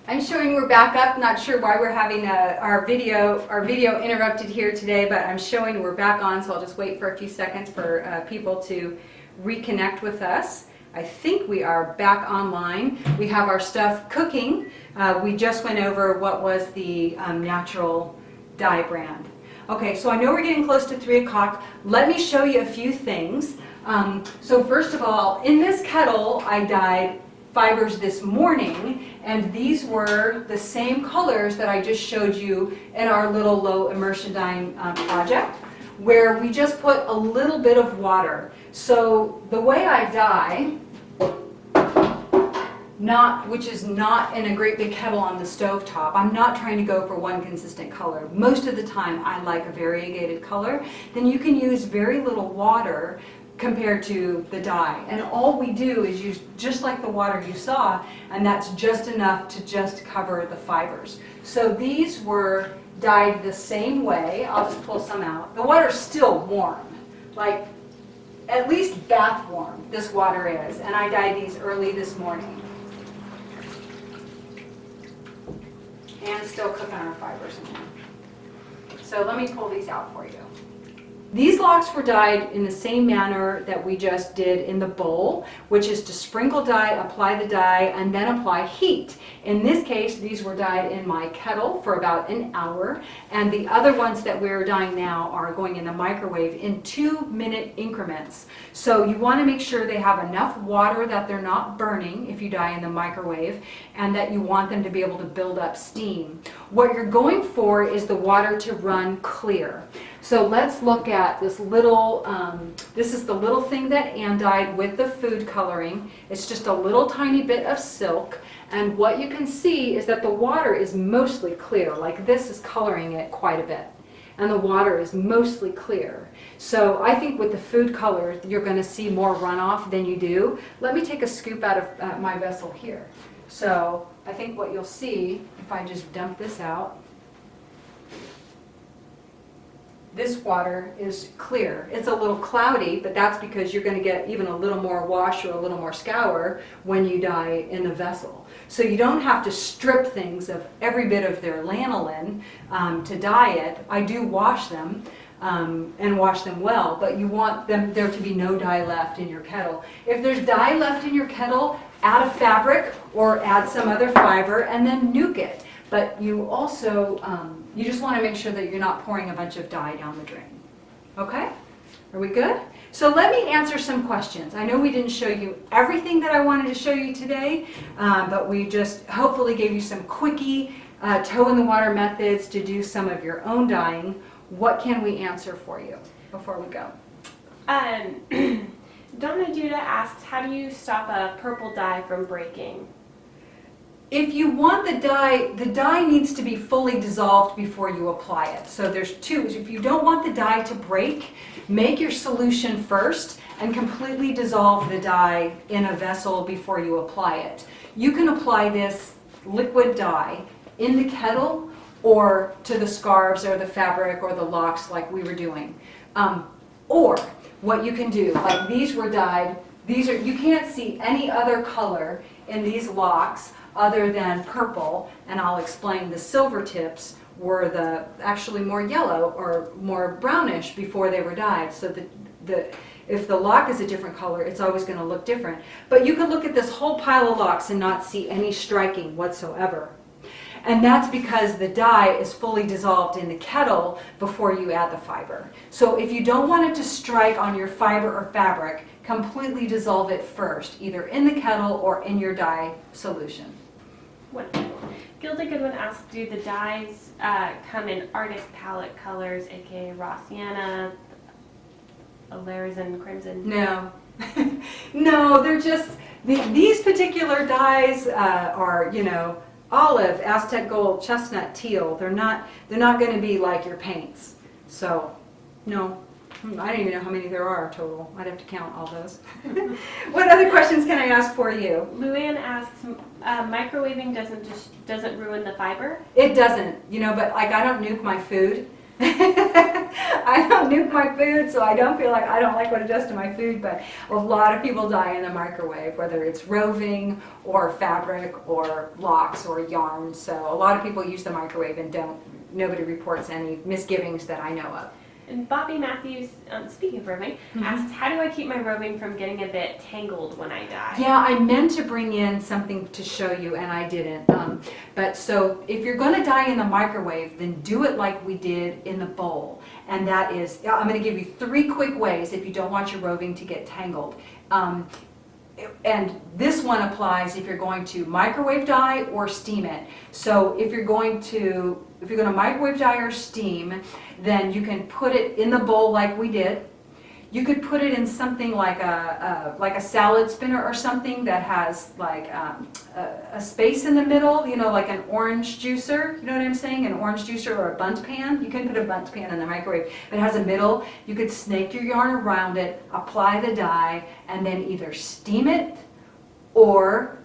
I'm showing we're back up. Not sure why we're having our video interrupted here today, but I'm showing we're back on, so I'll just wait for a few seconds for people to reconnect with us. I think we are back online. We have our stuff cooking. We just went over what was the natural dye brand. Okay, so I know we're getting close to 3 o'clock. Let me show you a few things. So first of all, in this kettle, I dyed fibers this morning, and these were the same colors that I just showed you in our little low immersion dyeing project, where we just put a little bit of water. So the way I dye, which is not in a great big kettle on the stove top, I'm not trying to go for one consistent color. Most of the time I like a variegated color. Then you can use very little water compared to the dye. And all we do is use just like the water you saw, and that's just enough to just cover the fibers. So these were dyed the same way. I'll just pull some out. The water's still warm, like at least bath warm, this water is. And I dyed these early this morning. And still cooking our fibers in there. So let me pull these out for you. These locks were dyed in the same manner that we just did in the bowl, which is to sprinkle dye, apply the dye, and then apply heat. In this case, these were dyed in my kettle for about an hour, and the other ones that we're dyeing now are going in the microwave in 2-minute increments. So you want to make sure they have enough water that they're not burning if you dye in the microwave, and that you want them to be able to build up steam. What you're going for is the water to run clear. So let's look at this little, this is the little thing that Ann dyed with the food coloring. It's just a little tiny bit of silk. And what you can see is that the water is mostly clear. Like this is coloring it quite a bit. And the water is mostly clear. So I think with the food color, you're going to see more runoff than you do. Let me take a scoop out of my vessel here. So I think what you'll see, if I just dump this out, this water is clear. It's a little cloudy, but that's because you're going to get even a little more wash or a little more scour when you dye in the vessel. So you don't have to strip things of every bit of their lanolin to dye it. I do wash them, and wash them well, but you want there to be no dye left in your kettle. If there's dye left in your kettle, add a fabric or add some other fiber and then nuke it. But you also, you just want to make sure that you're not pouring a bunch of dye down the drain. Okay? Are we good? So let me answer some questions. I know we didn't show you everything that I wanted to show you today, but we just hopefully gave you some quickie toe in the water methods to do some of your own dyeing. What can we answer for you before we go? Donna Duda asks, how do you stop a purple dye from breaking? If you want the dye needs to be fully dissolved before you apply it. So there's two. If you don't want the dye to break, make your solution first and completely dissolve the dye in a vessel before you apply it. You can apply this liquid dye in the kettle or to the scarves or the fabric or the locks like we were doing. Or what you can do, like these were dyed, you can't see any other color in these locks other than purple, and I'll explain the silver tips were actually more yellow or more brownish before they were dyed. So if the lock is a different color, it's always going to look different. But you could look at this whole pile of locks and not see any striking whatsoever. And that's because the dye is fully dissolved in the kettle before you add the fiber. So if you don't want it to strike on your fiber or fabric, completely dissolve it first, either in the kettle or in your dye solution. Wonderful. Gilda Goodwin asks, do the dyes come in artist palette colors, aka raw sienna, alizarin crimson? No. No, they're just, these particular dyes are, olive, Aztec gold, chestnut, teal. They're not going to be like your paints. So, no. I don't even know how many there are total. I'd have to count all those. What other questions can I ask for you? Luann asks, microwaving doesn't ruin the fiber? It doesn't, but like I don't nuke my food. I don't nuke my food, so I don't feel like I don't like what it does to my food, but a lot of people die in the microwave, whether it's roving or fabric or locks or yarn. So a lot of people use the microwave and nobody reports any misgivings that I know of. And Bobby Matthews, speaking for me, asks, how do I keep my roving from getting a bit tangled when I dye? Yeah, I meant to bring in something to show you and I didn't. But so if you're going to dye in the microwave, then do it like we did in the bowl. And that is, I'm going to give you 3 quick ways if you don't want your roving to get tangled. And this one applies if you're going to microwave dye or steam it. So if you're going to microwave dye or steam, then you can put it in the bowl like we did. You could put it in something like a salad spinner or something that has like a space in the middle, like an orange juicer, you know what I'm saying? An orange juicer or a bundt pan. You can put a bundt pan in the microwave. It has a middle. You could snake your yarn around it, apply the dye, and then either steam it or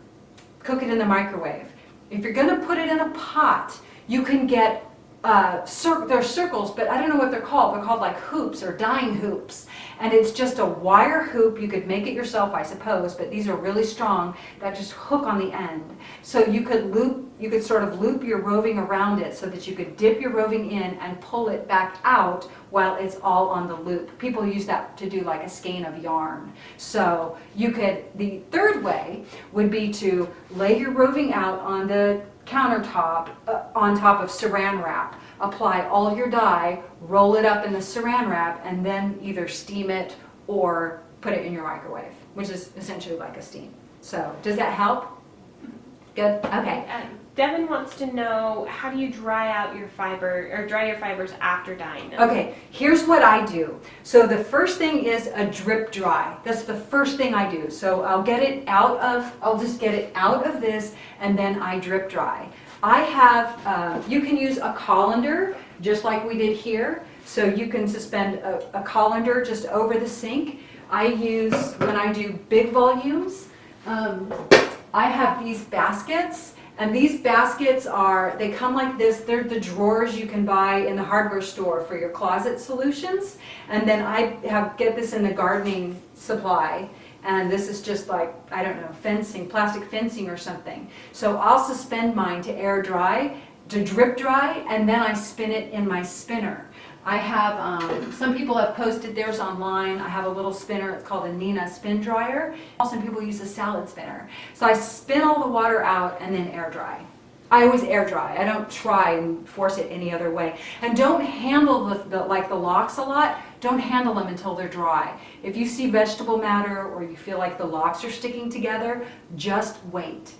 cook it in the microwave. If you're going to put it in a pot, you can get they're circles, but I don't know what they're called. They're called like hoops or dyeing hoops. And it's just a wire hoop. You could make it yourself, I suppose, but these are really strong that just hook on the end. So you could sort of loop your roving around it so that you could dip your roving in and pull it back out while it's all on the loop. People use that to do like a skein of yarn. So the third way would be to lay your roving out on the countertop on top of saran wrap. Apply all your dye, roll it up in the saran wrap, and then either steam it or put it in your microwave, which is essentially like a steam. So, does that help? Good? Okay. Devin wants to know, how do you dry out your fiber, or dry your fibers after dyeing them? Okay, here's what I do. So the first thing is a drip dry. That's the first thing I do. So I'll just get it out of this, and then I drip dry. I have, you can use a colander, just like we did here. So you can suspend a colander just over the sink. I use, when I do big volumes, I have these baskets. And these baskets they come like this. They're the drawers you can buy in the hardware store for your closet solutions. And then I get this in the gardening supply. And this is just like, I don't know, fencing, plastic fencing or something. So I'll suspend mine to air dry, to drip dry, and then I spin it in my spinner. I have, some people have posted theirs online. I have a little spinner, it's called a Nina spin dryer. Some people use a salad spinner. So I spin all the water out and then air dry. I always air dry. I don't try and force it any other way. And don't handle like the locks a lot. Don't handle them until they're dry. If you see vegetable matter or you feel like the locks are sticking together, just wait.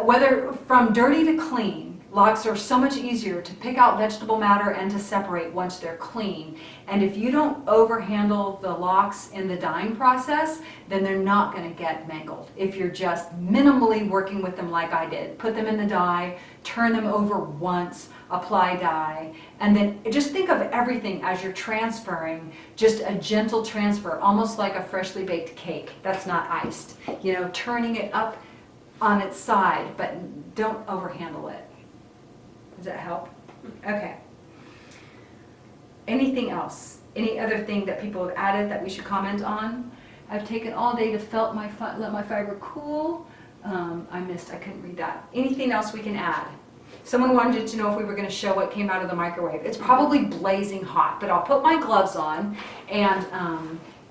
Whether from dirty to clean, locks are so much easier to pick out vegetable matter and to separate once they're clean. And if you don't overhandle the locks in the dyeing process, then they're not going to get mangled. If you're just minimally working with them like I did, put them in the dye, turn them over once, apply dye, and then just think of everything as you're transferring, just a gentle transfer, almost like a freshly baked cake that's not iced. You know, turning it up on its side, but don't overhandle it. Does that help? Okay. Anything else? Any other thing that people have added that we should comment on? I've taken all day to let my fiber cool. I couldn't read that. Anything else we can add? Someone wanted to know if we were going to show what came out of the microwave. It's probably blazing hot, but I'll put my gloves on and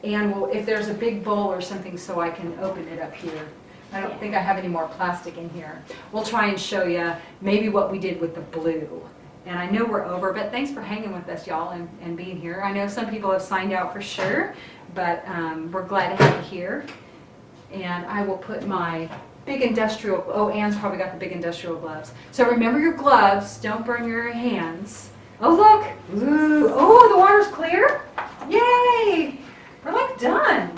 if there's a big bowl or something so I can open it up here. I don't think I have any more plastic in here. We'll try and show you maybe what we did with the blue. And I know we're over, but thanks for hanging with us, y'all, and being here. I know some people have signed out for sure, but we're glad to have you here. And I will put my big industrial, Anne's probably got the big industrial gloves. So remember your gloves, don't burn your hands. Oh, look. Ooh. Oh, the water's clear. Yay. We're like done.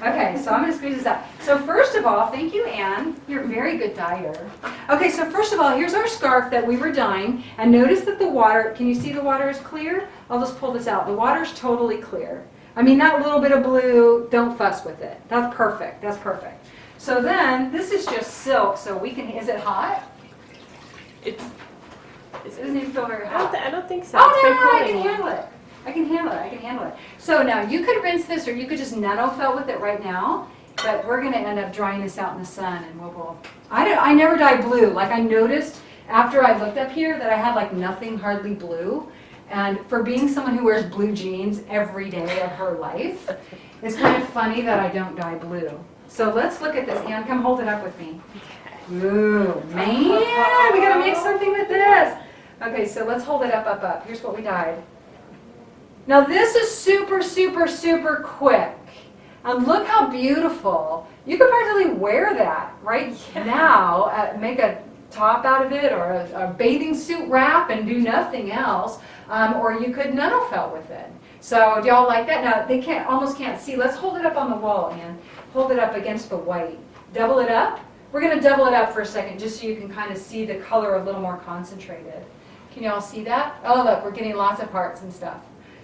Okay, so I'm going to squeeze this out. So first of all, thank you, Anne. You're a very good dyer. Okay, so first of all, here's our scarf that we were dyeing. And notice that the water, can you see the water is clear? I'll just pull this out. The water's totally clear. I mean, that little bit of blue, don't fuss with it. That's perfect. That's perfect. So then, this is just silk, so we can, is it hot? It doesn't even feel very hot. I don't think so. Oh, It's no, been no, I cooling. can handle it. I can handle it. So now you could rinse this or you could just nano felt with it right now, but we're going to end up drying this out in the sun and I never dye blue. Like I noticed after I looked up here that I had like nothing hardly blue. And for being someone who wears blue jeans every day of her life, it's kind of funny that I don't dye blue. So let's look at this. Anne, come hold it up with me. Ooh, man, we got to make something with this. Okay, so let's hold it up. Here's what we dyed. Now this is super, super, super quick. And look how beautiful. You could practically wear that right now, make a top out of it or a bathing suit wrap and do nothing else. Or you could nano felt with it. So do y'all like that? Now they almost can't see. Let's hold it up on the wall, Ann. Hold it up against the white. Double it up. We're going to double it up for a second just so you can kind of see the color a little more concentrated. Can y'all see that? Oh look, we're getting lots of hearts and stuff.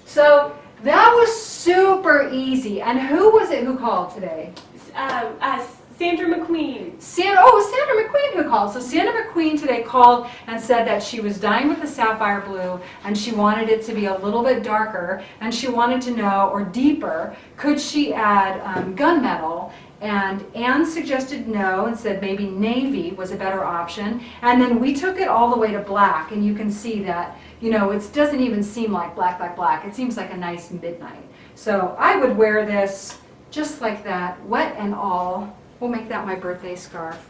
So that was super easy. And who was it who called today? Sandra McQueen. Sandra McQueen who called. So Sandra McQueen today called and said that she was dyeing with the sapphire blue and she wanted it to be a little bit darker and she wanted to know, or deeper, could she add gunmetal? And Anne suggested no and said maybe navy was a better option. And then we took it all the way to black, and you can see that, you know, it doesn't even seem like black. It seems like a nice midnight. So I would wear this just like that, wet and all. We'll make that my birthday scarf.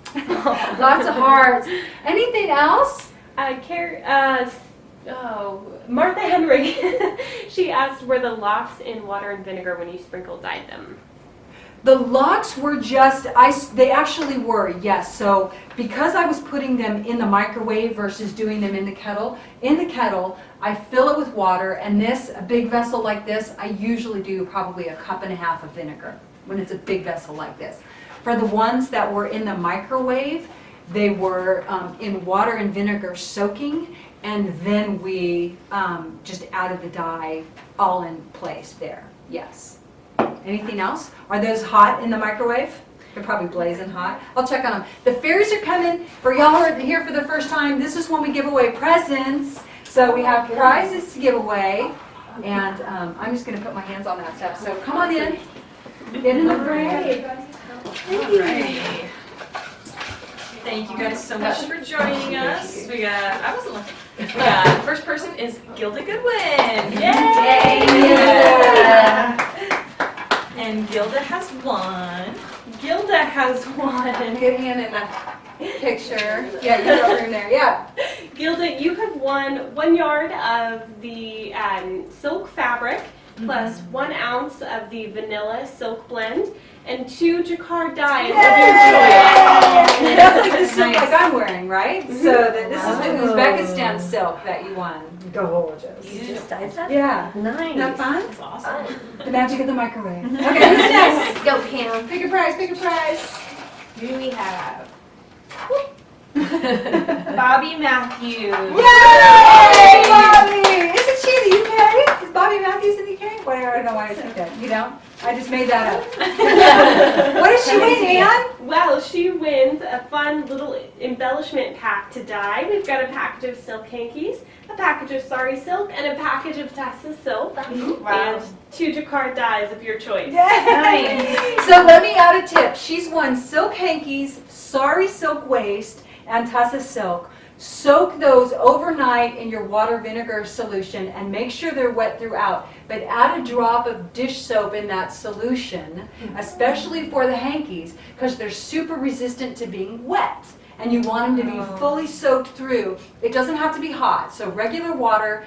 Lots of hearts. Anything else? Martha Henry. She asked, were the locks in water and vinegar when you dyed them? The locks were they actually were, yes. So because I was putting them in the microwave versus doing them in the kettle I fill it with water, and a big vessel like this, I usually do probably 1.5 cups of vinegar when it's a big vessel like this. For the ones that were in the microwave, they were in water and vinegar soaking, and then we just added the dye all in place there, yes. Anything else? Are those hot in the microwave? They're probably blazing hot. I'll check on them. The fairies are coming. For y'all who are here for the first time, this is when we give away presents. So we have prizes to give away. And I'm just going to put my hands on that stuff. So come on in. Get in the room. Thank you guys so much for joining us. We got first person is Gilda Goodwin. Yay! And Gilda has won. Gilda has won. Get Hannah in the picture. Yeah, you're over in there. Yeah. Gilda, you have won 1 yard of the silk fabric, plus 1 ounce of the vanilla silk blend, and 2 Jacquard dyes of your choice. That's like the silk like I'm wearing, right? So this is the Uzbekistan silk that you won. Gorgeous. You just dyed that? Yeah. Nice. Isn't that fun? That's awesome. The magic of the microwave. Okay, who's next? Let's go, Pam. Pick a prize, pick a prize. Who do we have? Bobby Matthews. Yay! Bobby! Isn't she in the UK? Is Bobby Matthews in the UK? Whatever, I don't know why I said that. You don't? I just made that up. What does she win, Ann? Well, she wins a fun little embellishment pack to dye. We've got a package of silk hankies, a package of sari silk, and a package of Tessa silk, and 2 Jacquard dyes of your choice. Nice. So let me add a tip. She's won silk hankies, sari silk waist, and Tessa silk. Soak those overnight in your water vinegar solution and make sure they're wet throughout. But add a drop of dish soap in that solution, especially for the hankies, because they're super resistant to being wet. And you want them to be fully soaked through. It doesn't have to be hot. So regular water,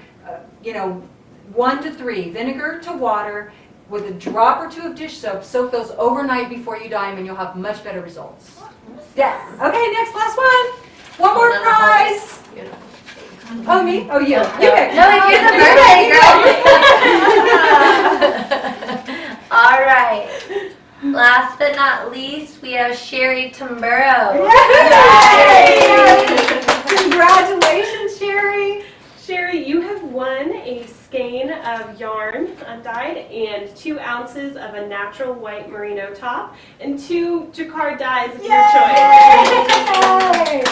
1 to 3, vinegar to water, with a drop or 2 of dish soap. Soak those overnight before you dye them, and you'll have much better results. Yeah. Okay, next, last one. One more prize. Oh, me? Oh, you. You pick. No, you're the birthday girl. All right. Last but not least, we have Sherry Tamburo. Yay! Congratulations, Sherry. Sherry, you have won a skein of yarn undyed and 2 ounces of a natural white merino top and 2 Jacquard dyes of your choice. Yay!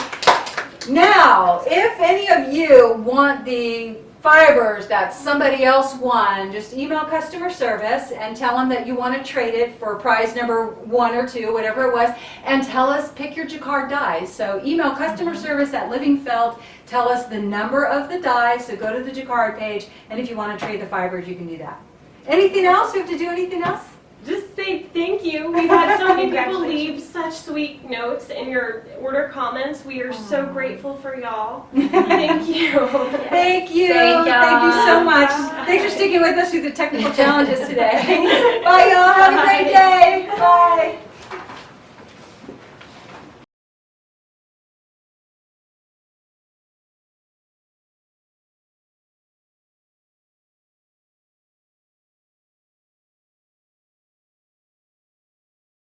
Now, if any of you want the fibers that somebody else won, just email customer service and tell them that you want to trade it for prize number 1 or 2, whatever it was, and tell us, pick your Jacquard dyes. So email customer service at Living Felt, tell us the number of the dyes, so go to the Jacquard page, and if you want to trade the fibers, you can do that. Anything else? We have to do anything else? Just say thank you. We've had so many people leave such sweet notes in your order comments. We are so grateful for y'all. Thank you. Thank you. Thank y'all. Thank you so much. Thanks for sticking with us through the technical challenges today. Bye, y'all. Have a great day. Bye.